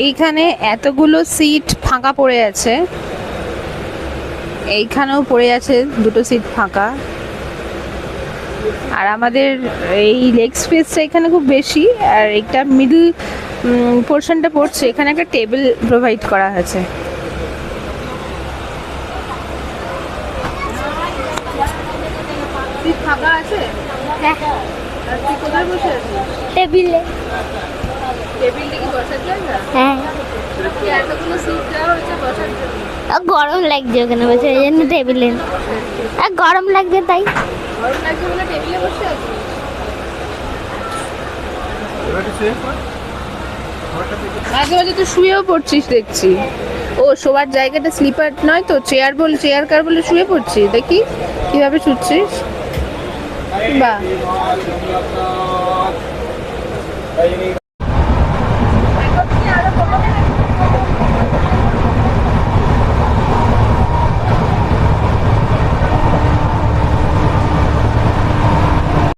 এইখানে এতগুলো সিট ফাঁকা পড়ে আছে, এইখানেও পড়ে আছে দুটো সিট ফাঁকা। আর আমাদের এই লেগ স্পেসটা এখানে খুব বেশি, আর একটা মিডল পোর্শনটা পড়ছে, এখানে একটা টেবিল প্রোভাইড করা আছে। সিট ফাঁকা আছে? হ্যাঁ, আর তুই কোথায় বসে আছিস? টেবিলে। টেবিলটা কি বসার জায়গা? হ্যাঁ, কি এতগুলো সিট দেওয়া হয়েছে বসার জন্য? গরম লাগছে ওখানে বসে, ওই জন্য টেবিলে। আর গরম লাগছে তাই। গরম লাগছে বলে টেবিলে বসে আছিস? মাঝে মাঝে তো শুয়েও পড়ছিস দেখছি। ও শোয়ার জায়গাটা স্লিপার নয় তো, চেয়ার বল, চেয়ার কার বলে শুয়ে পড়ছিস, দেখি কিভাবে শুচ্ছিস। বাহ।